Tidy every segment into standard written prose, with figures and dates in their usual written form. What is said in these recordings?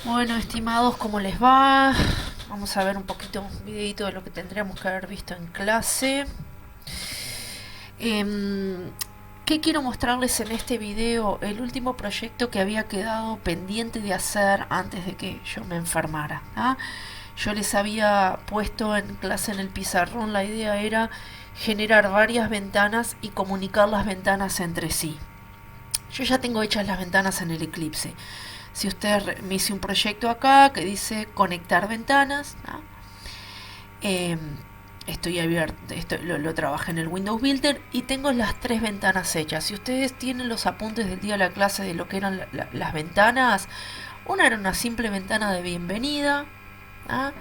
Bueno, estimados, ¿cómo les va? Vamos a ver un poquito, un videito de lo que tendríamos que haber visto en clase. Em, ¿Qué quiero mostrarles en este video? El último proyecto que había quedado pendiente de hacer antes de que yo me enfermara. ¿Ah? Yo les había puesto en clase en el pizarrón, la idea era generar varias ventanas y comunicar las ventanas entre sí. Yo ya tengo hechas las ventanas en el Eclipse. Si usted me hice un proyecto acá que dice conectar ventanas, ¿no? eh, estoy abierto, lo trabajé en el Windows Builder y tengo las tres ventanas hechas. Si ustedes tienen los apuntes del día de la clase de lo que eran las ventanas, una era una simple ventana de bienvenida, ¿ah?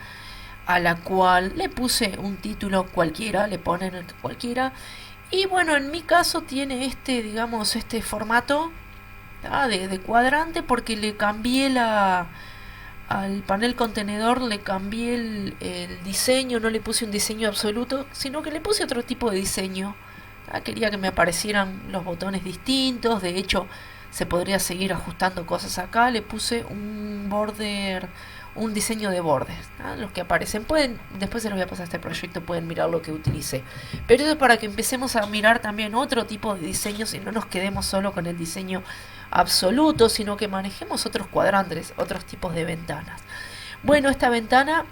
A la cual le puse un título cualquiera, le ponen el cualquiera. Y bueno, en mi caso tiene este, digamos, este formato, de cuadrante, porque le cambié al panel contenedor, le cambié el diseño, no le puse un diseño absoluto, sino que le puse otro tipo de diseño. Quería que me aparecieran los botones distintos, de hecho se podría seguir ajustando cosas acá, le puse un border, un diseño de bordes, los que aparecen. Pueden, después se los voy a pasar a este proyecto, pueden mirar lo que utilicé. Pero eso es para que empecemos a mirar también otro tipo de diseños y no nos quedemos solo con el diseño absoluto, sino que manejemos otros cuadrantes, otros tipos de ventanas. Bueno, esta ventana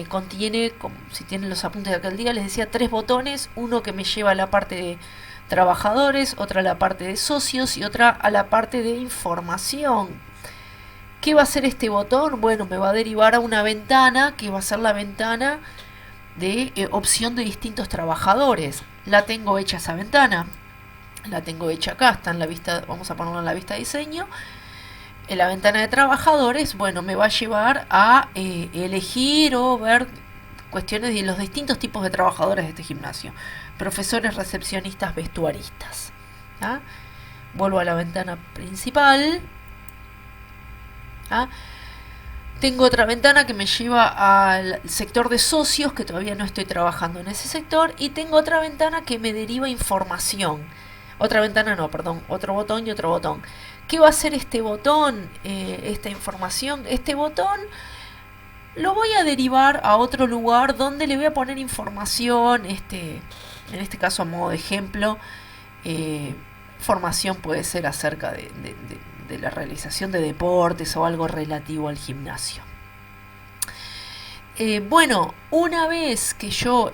contiene, como si tienen los apuntes de aquel día, les decía tres botones, uno que me lleva a la parte de trabajadores, otra a la parte de socios y otra a la parte de información. ¿Qué va a hacer este botón? Bueno, me va a derivar a una ventana que va a ser la ventana de opción de distintos trabajadores. La tengo hecha esa ventana, la tengo hecha acá, está en la vista, vamos a ponerla en la vista de diseño. En la ventana de trabajadores, bueno, me va a llevar a elegir o ver cuestiones de los distintos tipos de trabajadores de este gimnasio: profesores, recepcionistas, vestuaristas. ¿Ah? Vuelvo a la ventana principal. ¿Ah? Tengo otra ventana que me lleva al sector de socios, que todavía no estoy trabajando en ese sector, y tengo otra ventana que me deriva información. Otra ventana no, perdón, otro botón y otro botón. ¿Qué va a hacer este botón? Esta información, este botón lo voy a derivar a otro lugar donde le voy a poner información, en este caso a modo de ejemplo, eh, formación puede ser acerca de la realización de deportes o algo relativo al gimnasio. Bueno, una vez que yo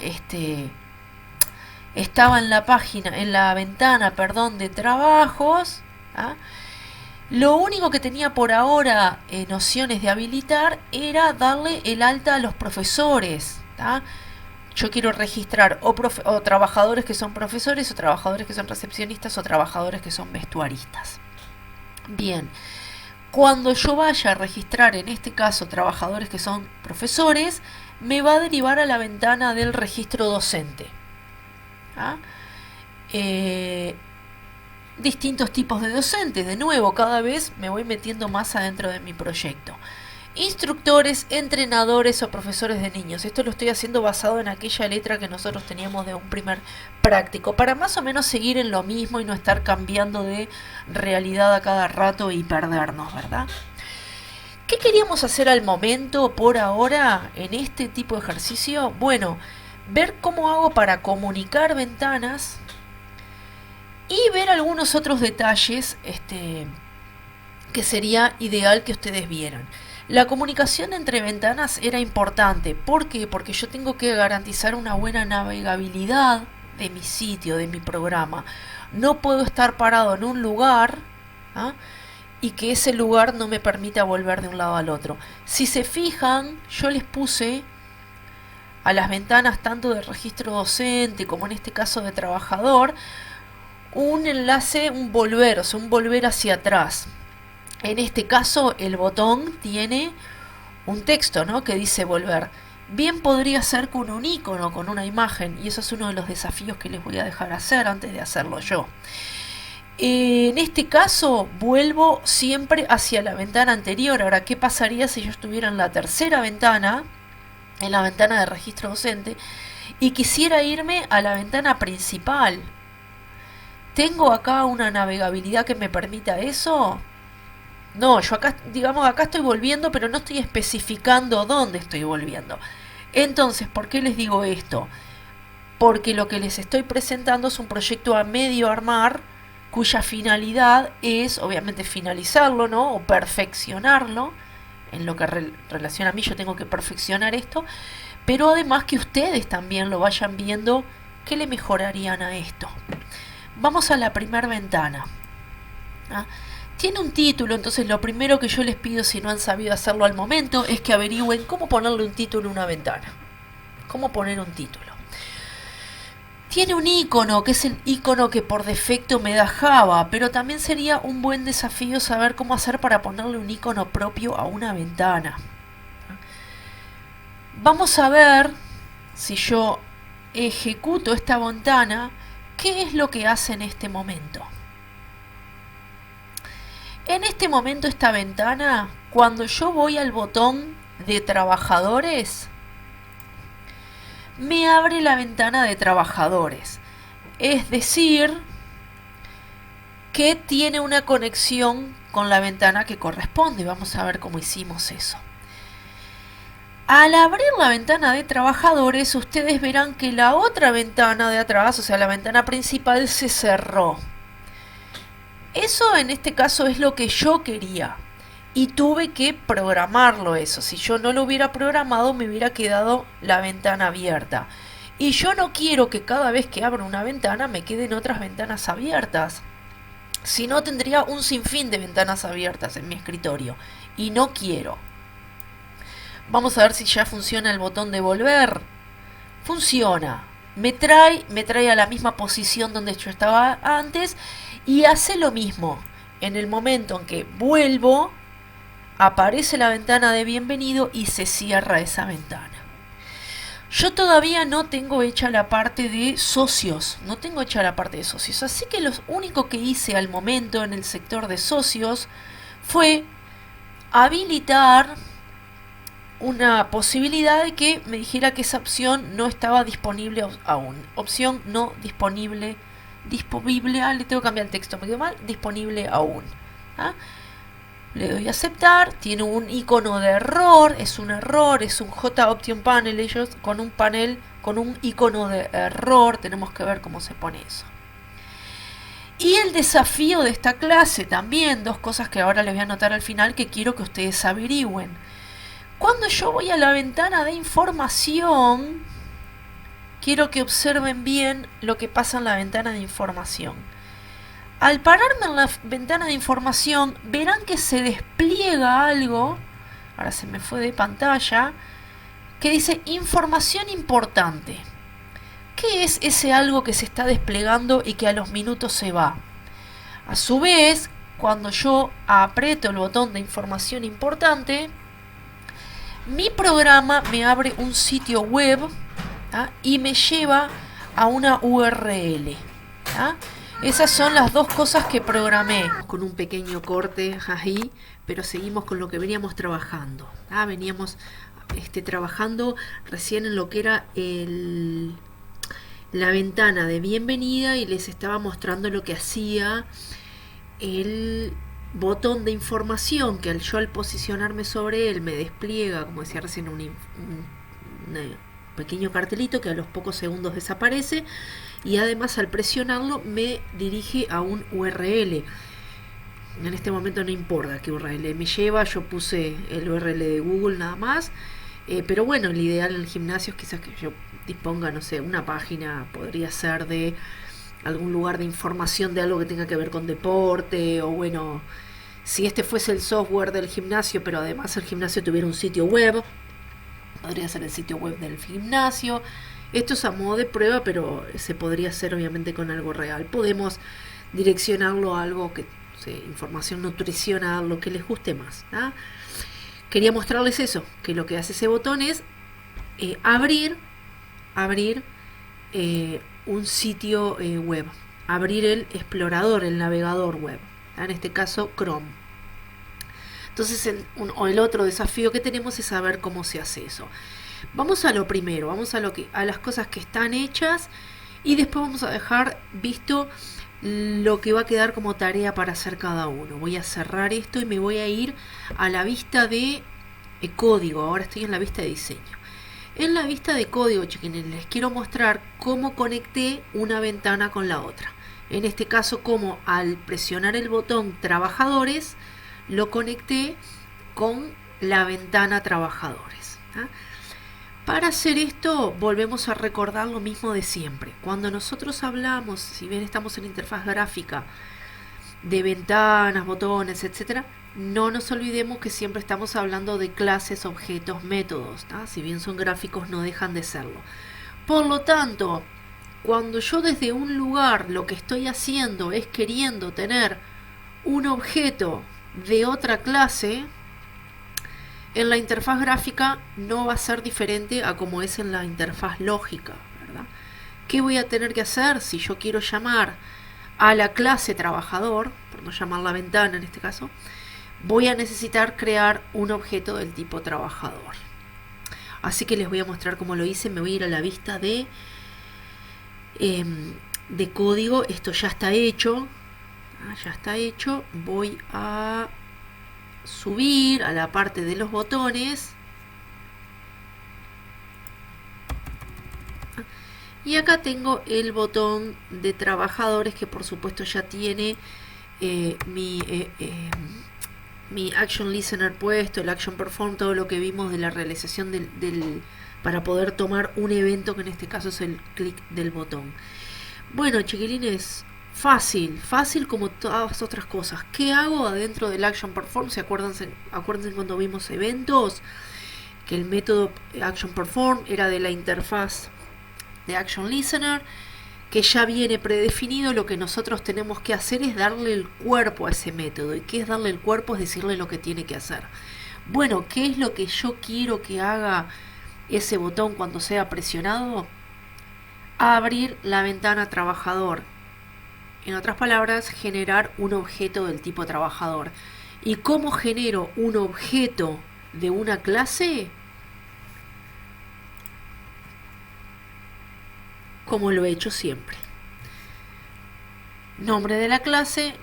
estaba en la página, en la ventana, perdón, de trabajos, ¿ah? Lo único que tenía por ahora nociones de habilitar era darle el alta a los profesores. ¿Tá? Yo quiero registrar o trabajadores que son profesores, o trabajadores que son recepcionistas, o trabajadores que son vestuaristas. Bien, cuando yo vaya a registrar, en este caso, trabajadores que son profesores, me va a derivar a la ventana del registro docente. ¿Ah? Distintos tipos de docentes. De nuevo, cada vez me voy metiendo más adentro de mi proyecto. Instructores, entrenadores o profesores de niños. Esto lo estoy haciendo basado en aquella letra que nosotros teníamos de un primer práctico, para más o menos seguir en lo mismo y no estar cambiando de realidad a cada rato y perdernos, ¿verdad? ¿Qué queríamos hacer al momento, por ahora, en este tipo de ejercicio? Bueno, ver cómo hago para comunicar ventanas y ver algunos otros detalles que sería ideal que ustedes vieran. La comunicación entre ventanas era importante. ¿Por qué? Porque yo tengo que garantizar una buena navegabilidad de mi sitio, de mi programa. No puedo estar parado en un lugar, ¿ah? Y que ese lugar no me permita volver de un lado al otro. Si se fijan, yo les puse a las ventanas tanto de registro docente como en este caso de trabajador un enlace, un volver, o sea, un volver hacia atrás. En este caso el botón tiene un texto, ¿no?, que dice volver. Bien podría ser con un icono, con una imagen, y eso es uno de los desafíos que les voy a dejar hacer antes de hacerlo yo. En este caso vuelvo siempre hacia la ventana anterior. Ahora, ¿qué pasaría si yo estuviera en la tercera ventana, en la ventana de registro docente, y quisiera irme a la ventana principal? ¿Tengo acá una navegabilidad que me permita eso? No, yo acá, digamos, acá estoy volviendo, pero no estoy especificando dónde estoy volviendo. Entonces, ¿por qué les digo esto? Porque lo que les estoy presentando es un proyecto a medio armar, cuya finalidad es, obviamente, finalizarlo, ¿no? O perfeccionarlo. En lo que relaciona a mí, yo tengo que perfeccionar esto, pero además que ustedes también lo vayan viendo, ¿qué le mejorarían a esto? Vamos a la primera ventana. ¿Ah? Tiene un título, entonces lo primero que yo les pido, si no han sabido hacerlo al momento, es que averigüen cómo ponerle un título a una ventana. Cómo poner un título. Tiene un icono, que es el icono que por defecto me da Java, pero también sería un buen desafío saber cómo hacer para ponerle un icono propio a una ventana. Vamos a ver, si yo ejecuto esta ventana, qué es lo que hace en este momento. En este momento esta ventana, cuando yo voy al botón de trabajadores, me abre la ventana de trabajadores. Es decir, que tiene una conexión con la ventana que corresponde. Vamos a ver cómo hicimos eso. Al abrir la ventana de trabajadores, ustedes verán que la otra ventana de atrás, o sea, la ventana principal, se cerró. Eso en este caso es lo que yo quería. Y tuve que programarlo eso. Si yo no lo hubiera programado, me hubiera quedado la ventana abierta. Y yo no quiero que cada vez que abro una ventana me queden otras ventanas abiertas. Si no, tendría un sinfín de ventanas abiertas en mi escritorio. Y no quiero. Vamos a ver si ya funciona el botón de volver. Funciona. Me trae a la misma posición donde yo estaba antes. Y hace lo mismo. En el momento en que vuelvo, aparece la ventana de bienvenido y se cierra esa ventana. Yo todavía no tengo hecha la parte de socios. Así que lo único que hice al momento en el sector de socios fue habilitar una posibilidad de que me dijera que esa opción no estaba disponible aún. Opción no disponible. Le tengo que cambiar el texto, me quedó mal. Disponible aún. ¿Ah? Le doy a aceptar, tiene un icono de error, es un J-Option Panel, ellos con un panel, con un icono de error, tenemos que ver cómo se pone eso. Y el desafío de esta clase también, dos cosas que ahora les voy a anotar al final que quiero que ustedes averigüen. Cuando yo voy a la ventana de información, quiero que observen bien lo que pasa en la ventana de información. Al pararme en la ventana de información, verán que se despliega algo, ahora se me fue de pantalla, que dice información importante. ¿Qué es ese algo que se está desplegando y que a los minutos se va? A su vez, cuando yo aprieto el botón de información importante, mi programa me abre un sitio web, ¿ah? Y me lleva a una URL. ¿Ah? Esas son las dos cosas que programé. Con un pequeño corte ahí, pero seguimos con lo que veníamos trabajando. Veníamos trabajando recién en lo que era la ventana de bienvenida y les estaba mostrando lo que hacía el botón de información, que al posicionarme sobre él me despliega, como decía recién, un pequeño cartelito que a los pocos segundos desaparece. Y además al presionarlo me dirige a un URL. En este momento no importa qué URL me lleva, yo puse el URL de Google nada más. Pero bueno, el ideal en el gimnasio es quizás que yo disponga, no sé, una página, podría ser de algún lugar de información de algo que tenga que ver con deporte, o bueno, si este fuese el software del gimnasio, pero además el gimnasio tuviera un sitio web, podría ser el sitio web del gimnasio. Esto es a modo de prueba, pero se podría hacer obviamente con algo real. Podemos direccionarlo a algo que, información nutricional, lo que les guste más. Quería mostrarles eso, que lo que hace ese botón es abrir un sitio web, abrir el explorador, el navegador web, en este caso Chrome. Entonces el otro desafío que tenemos es saber cómo se hace eso. Vamos a lo primero, vamos a las cosas que están hechas y después vamos a dejar visto lo que va a quedar como tarea para hacer cada uno. Voy a cerrar esto y me voy a ir a la vista de código. Ahora estoy en la vista de diseño. En la vista de código, chiquines, les quiero mostrar cómo conecté una ventana con la otra. En este caso, como al presionar el botón trabajadores, lo conecté con la ventana trabajadores. Para hacer esto, volvemos a recordar lo mismo de siempre. Cuando nosotros hablamos, si bien estamos en interfaz gráfica, de ventanas, botones, etcétera, no nos olvidemos que siempre estamos hablando de clases, objetos, métodos. Si bien son gráficos, no dejan de serlo. Por lo tanto, cuando yo desde un lugar lo que estoy haciendo es queriendo tener un objeto de otra clase, en la interfaz gráfica no va a ser diferente a como es en la interfaz lógica, ¿verdad? ¿Qué voy a tener que hacer si yo quiero llamar a la clase trabajador, por no llamar la ventana en este caso? Voy a necesitar crear un objeto del tipo trabajador. Así que les voy a mostrar cómo lo hice. Me voy a ir a la vista de código. Esto ya está hecho. Ya está hecho. Voy a subir a la parte de los botones. Y acá tengo el botón de trabajadores, que por supuesto ya tiene mi Action Listener puesto, el Action Perform, todo lo que vimos de la realización para poder tomar un evento, que en este caso es el clic del botón. Bueno, chiquilines, fácil como todas las otras cosas. ¿Qué hago adentro del Action Perform? Acuérdense cuando vimos eventos, que el método Action Perform era de la interfaz de Action Listener, que ya viene predefinido. Lo que nosotros tenemos que hacer es darle el cuerpo a ese método. ¿Y qué es darle el cuerpo? Es decirle lo que tiene que hacer. Bueno, ¿qué es lo que yo quiero que haga ese botón cuando sea presionado? Abrir la ventana trabajador. En otras palabras, generar un objeto del tipo trabajador. ¿Y cómo genero un objeto de una clase? Como lo he hecho siempre. Nombre de la clase,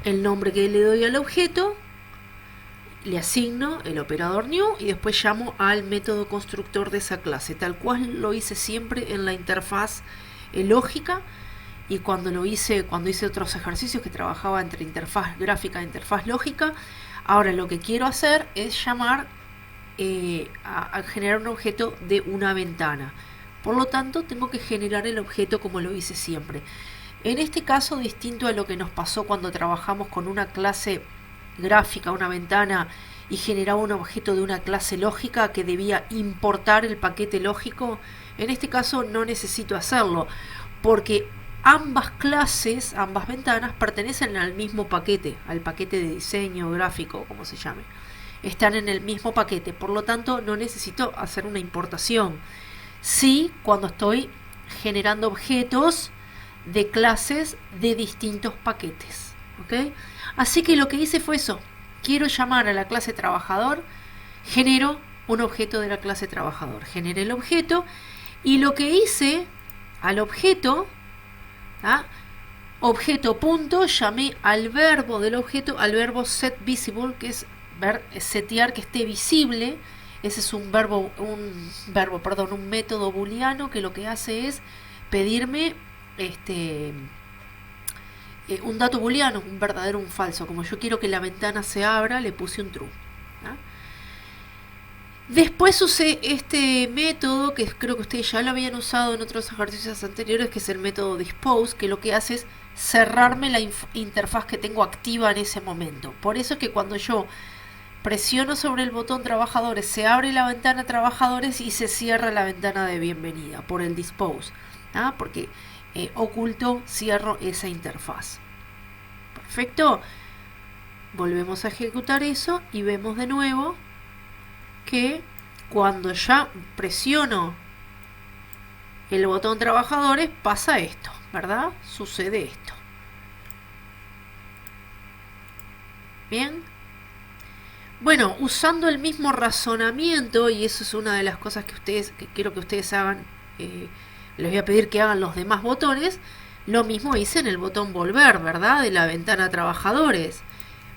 el nombre que le doy al objeto, le asigno el operador new y después llamo al método constructor de esa clase, tal cual lo hice siempre en la interfaz lógica. Y cuando hice otros ejercicios que trabajaba entre interfaz gráfica e interfaz lógica, ahora lo que quiero hacer es llamar a generar un objeto de una ventana. Por lo tanto, tengo que generar el objeto como lo hice siempre. En este caso, distinto a lo que nos pasó cuando trabajamos con una clase gráfica, una ventana, y generaba un objeto de una clase lógica que debía importar el paquete lógico, en este caso no necesito hacerlo, porque ambas clases, ambas ventanas, pertenecen al mismo paquete, al paquete de diseño gráfico, como se llame. Están en el mismo paquete, por lo tanto no necesito hacer una importación. Sí, cuando estoy generando objetos de clases de distintos paquetes. ¿Okay? Así que lo que hice fue eso. Quiero llamar a la clase trabajador, genero un objeto de la clase trabajador. Generé el objeto y lo que hice al objeto, objeto punto, llamé al verbo del objeto, al verbo set visible, que es setear que esté visible. Ese es un método booleano que lo que hace es pedirme un dato booleano, un verdadero o un falso. Como yo quiero que la ventana se abra, le puse un true. Después usé este método que creo que ustedes ya lo habían usado en otros ejercicios anteriores, que es el método dispose, que lo que hace es cerrarme la interfaz que tengo activa en ese momento. Por eso es que cuando yo presiono sobre el botón trabajadores, se abre la ventana trabajadores y se cierra la ventana de bienvenida por el dispose, porque cierro esa interfaz. Perfecto. Volvemos a ejecutar eso y vemos de nuevo que cuando ya presiono el botón trabajadores pasa esto, ¿verdad? Sucede esto. Bien. Bueno, usando el mismo razonamiento, y eso es una de las cosas que quiero que ustedes hagan, les voy a pedir que hagan los demás botones, Lo mismo hice en el botón volver, ¿verdad? De la ventana trabajadores.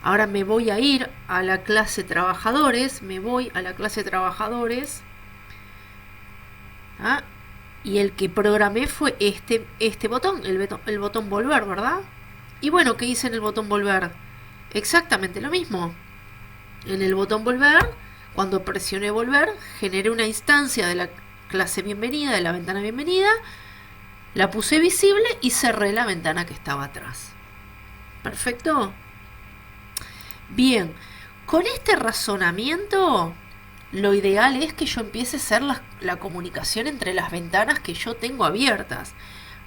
Ahora me voy a ir a la clase trabajadores, me voy a la clase trabajadores. ¿Ah? Y el que programé fue este botón, el botón volver, ¿verdad? Y bueno, ¿qué hice en el botón volver? Exactamente lo mismo. En el botón volver, cuando presioné volver, generé una instancia de la clase bienvenida, de la ventana bienvenida, la puse visible y cerré la ventana que estaba atrás. ¿Perfecto? Bien, con este razonamiento, lo ideal es que yo empiece a hacer la comunicación entre las ventanas que yo tengo abiertas.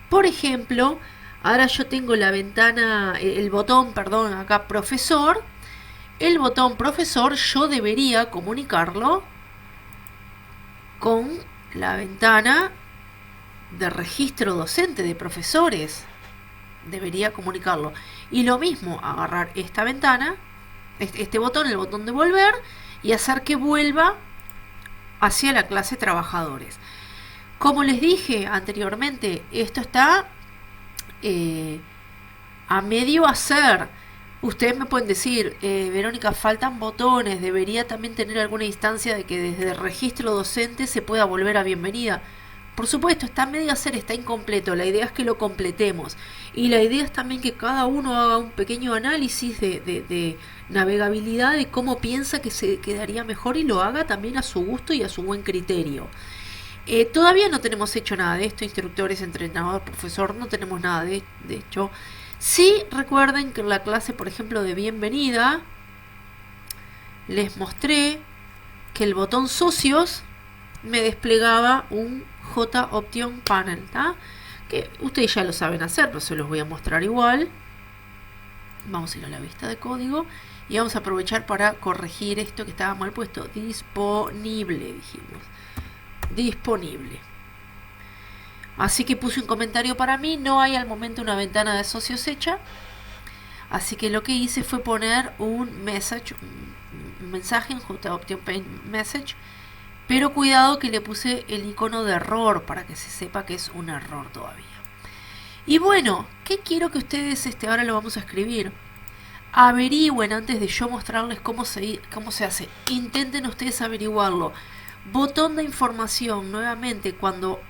Por ejemplo, ahora yo tengo la ventana, el botón, perdón, acá profesor. El botón profesor yo debería comunicarlo con la ventana de registro docente de profesores. Debería comunicarlo. Y lo mismo, agarrar esta ventana, este botón, el botón de volver, y hacer que vuelva hacia la clase trabajadores. Como les dije anteriormente, esto está a medio hacer. Ustedes me pueden decir, Verónica, faltan botones, debería también tener alguna instancia de que desde el registro docente se pueda volver a bienvenida. Por supuesto, está a medio hacer, está incompleto, la idea es que lo completemos. Y la idea es también que cada uno haga un pequeño análisis de navegabilidad, de cómo piensa que se quedaría mejor y lo haga también a su gusto y a su buen criterio. Todavía no tenemos hecho nada de esto, instructores, entrenador, profesor, no tenemos nada de hecho. Sí, recuerden que en la clase, por ejemplo, de bienvenida, les mostré que el botón socios me desplegaba un J-Option Panel, ¿tá? Que ustedes ya lo saben hacer, pero se los voy a mostrar igual. Vamos a ir a la vista de código y vamos a aprovechar para corregir esto que estaba mal puesto. Disponible, dijimos. Disponible. Así que puse un comentario para mí. No hay al momento una ventana de socios hecha. Así que lo que hice fue poner un mensaje en J-Option Message. Pero cuidado que le puse el icono de error para que se sepa que es un error todavía. Y bueno, ¿qué quiero que ustedes, ahora lo vamos a escribir? Averigüen antes de yo mostrarles cómo se hace. Intenten ustedes averiguarlo. Botón de información, nuevamente, cuando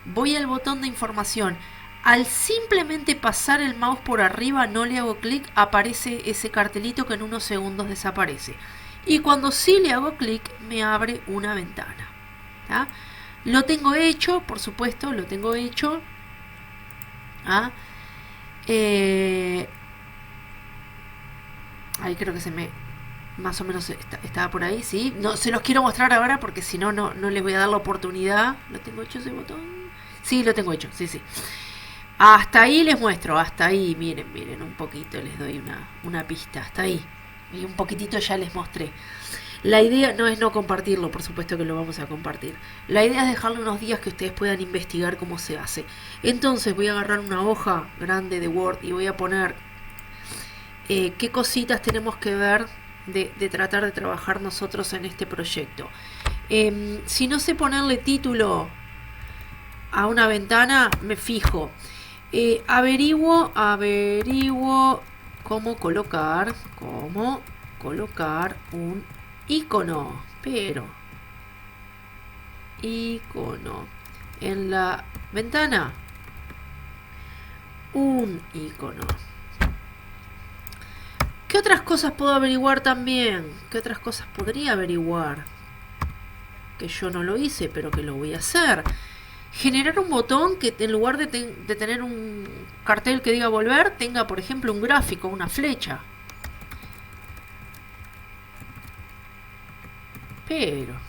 voy al botón de información, al simplemente pasar el mouse por arriba, no le hago clic, aparece ese cartelito que en unos segundos desaparece. Y cuando sí le hago clic, me abre una ventana. ¿Tá? Lo tengo hecho, por supuesto, lo tengo hecho. ¿Ah? Ahí creo que se me... Más o menos estaba por ahí, ¿sí? No, se los quiero mostrar ahora porque si no, no les voy a dar la oportunidad. ¿Lo tengo hecho ese botón? Sí, lo tengo hecho, sí. Hasta ahí les muestro, hasta ahí, miren, un poquito les doy una pista, hasta ahí. Y un poquitito ya les mostré. La idea no es no compartirlo, por supuesto que lo vamos a compartir. La idea es dejarle unos días que ustedes puedan investigar cómo se hace. Entonces voy a agarrar una hoja grande de Word y voy a poner qué cositas tenemos que ver de tratar de trabajar nosotros en este proyecto. Si no sé ponerle título a una ventana, me fijo. Averiguo cómo colocar un icono, pero icono en la ventana, un icono. ¿Qué otras cosas puedo averiguar también? ¿Qué otras cosas podría averiguar? Que yo no lo hice, pero que lo voy a hacer. Generar un botón que en lugar de tener un cartel que diga volver, tenga, por ejemplo, un gráfico, una flecha. Pero...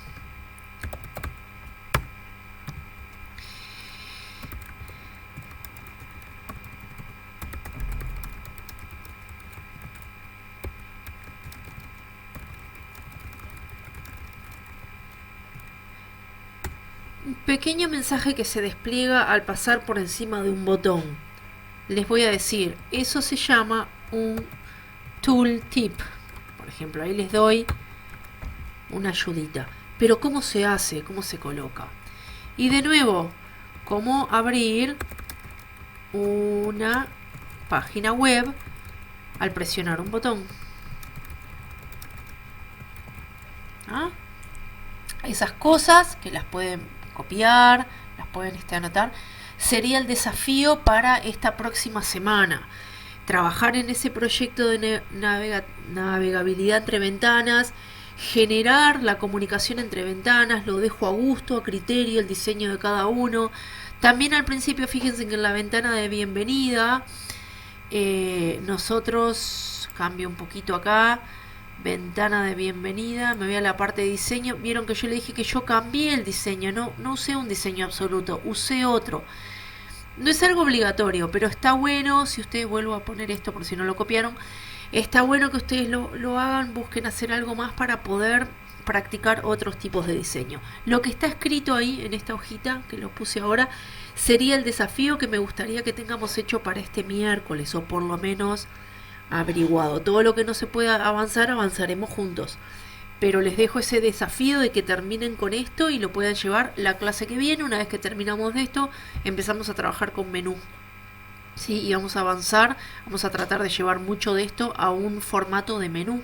un pequeño mensaje que se despliega al pasar por encima de un botón. Les voy a decir, eso se llama un tooltip. Por ejemplo, ahí les doy una ayudita. Pero ¿cómo se hace? ¿Cómo se coloca? Y de nuevo, ¿cómo abrir una página web al presionar un botón. ¿Ah? Esas cosas que las pueden copiar, las pueden anotar, sería el desafío para esta próxima semana. Trabajar en ese proyecto de navegabilidad entre ventanas, generar la comunicación entre ventanas, lo dejo a gusto, a criterio, el diseño de cada uno. También al principio, fíjense que en la ventana de bienvenida, nosotros, cambio un poquito acá, ventana de bienvenida, me voy a la parte de diseño. Vieron que yo le dije que yo cambié el diseño, no usé un diseño absoluto, usé otro. No es algo obligatorio, pero está bueno, si ustedes, vuelvo a poner esto por si no lo copiaron, está bueno que ustedes lo hagan, busquen hacer algo más para poder practicar otros tipos de diseño. Lo que está escrito ahí en esta hojita, que lo puse ahora, sería el desafío que me gustaría que tengamos hecho para este miércoles, o por lo menos averiguado. Todo lo que no se pueda avanzar, avanzaremos juntos. Pero les dejo ese desafío de que terminen con esto y lo puedan llevar la clase que viene. Una vez que terminamos de esto, empezamos a trabajar con menú. ¿Sí? Y vamos a avanzar, vamos a tratar de llevar mucho de esto a un formato de menú,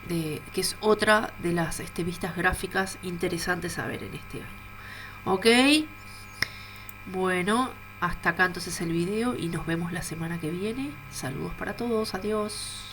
que es otra de las vistas gráficas interesantes a ver en este año. ¿Ok? Bueno, hasta acá entonces el video y nos vemos la semana que viene. Saludos para todos, adiós.